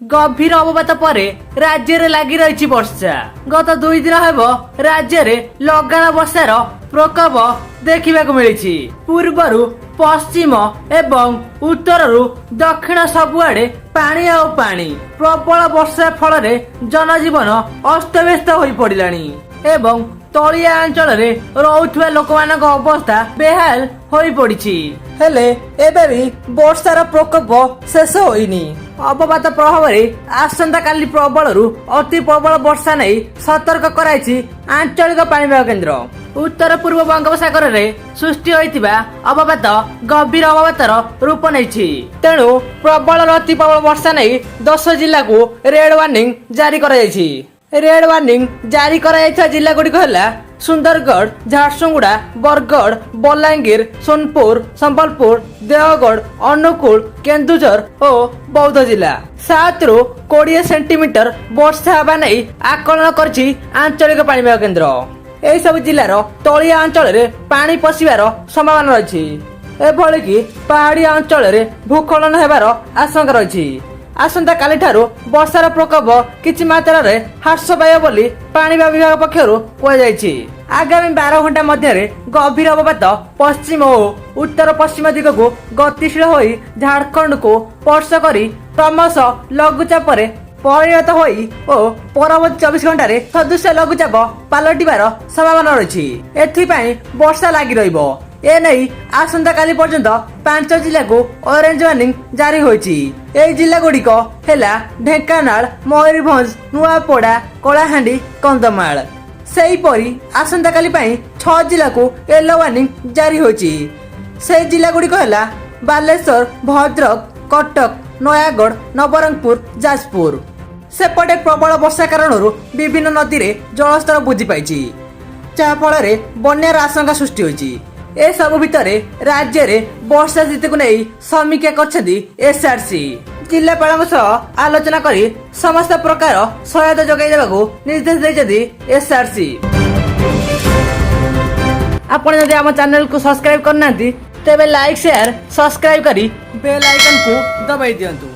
गभीर अवपात पर राज्य में लगी रही वर्षा। गत 2 दिन हेब राज्य में लगाण वर्षार प्रकोप देखा मिली। पूर्वर पश्चिम एवं उत्तर दक्षिण सबुआड़े पानी आ पानी प्रबल वर्षा फल जनजीवन अस्तव्यस्त हो पड़ा एवं तलिया अंचल रोथुवा लोक अवस्था बेहाल हो पड़ी। हेले एबे भी वर्षार प्रकोप शेष होइनी। अवपात प्रभाव आसंता काली प्रबल अति प्रबल वर्षा नहीं सतर्क कराई आंचलिक पाणीपाग केन्द्र। उत्तर पूर्व बंगोपसागर में सृष्टि होइतिबा अवपात गंभीर अवपातर रूप नहीं। तेणु प्रबल अति प्रबल वर्षा नहीं 10 जिला को रेड वार्निंग जारी कर रेड वार्निंग जारी करा जिला गुड़िक है सुंदरगढ़, झारसुगुड़ा, बरगढ़, बलांगीर, सोनपुर, संबलपुर, देवगढ़, अनुकूल, केन्दुझर और बौद्ध जिला। 7 ରୁ 20 सेंटीमीटर वर्षा हवा नहीं आकलन कर आंचलिक पाणीपाग केन्द्र। यही सब जिलार तलिया अंचल पानी पशिबार संभावना रही। एभली कि पहाड़िया अंचल भूस्खलन होबार आशंका रही। आसंता काली ठारू वर्षार प्रकोप किछि मात्रा रे ह्रास पाइब बोली पाणीपाग विभाग पक्षरु कहुଯାଇଛି। आगामी 12 घंटा मध्य गभीर अवपात पश्चिम और उत्तर पश्चिम दिग को गतिशील होई झारखंड को स्पर्श करी क्रमशः लघुचाप परिणत होई और परवर्ती 24 घंटा सदृश लघुचाप पलटिबार संभावना रही। एथिपाई वर्षा लगी रहिबो। ए नहीं आसंता काली पर्यंत 5 जिला को ऑरेंज वार्निंग जारी होईची। ए जिला गुड़िक हैला ढेंकानाल, मयूरभंज, नुआपड़ा, कलाहांडी, कंधमाल। सेहीपरि आसंता काली 6 जिला को येलो वार्निंग जारी होईची। से जिला गुड़िक हैला बालेश्वर, भद्रक, कटक, नयागढ़, नवरंगपुर, जाजपुर। सेपटे प्रबल वर्षा कारण विभिन्न नदी में जलस्तर वृद्धि पाई जहाँफल बन्यार आशंका सृष्टि होईची। ए सब भितर राज्य में वर्षा स्थिति को नहीं समीक्षा कर एसआरसी जिलापाल सह आलोचना कर समस्त प्रकार सहायता जोगाई देवाक निर्देश देते एसआरसी। आपण जदि आम चैनल को सब्सक्राइब करना तेबे लाइक शेयर सब्सक्राइब करी बेल आइकन को दबाई दियंतु।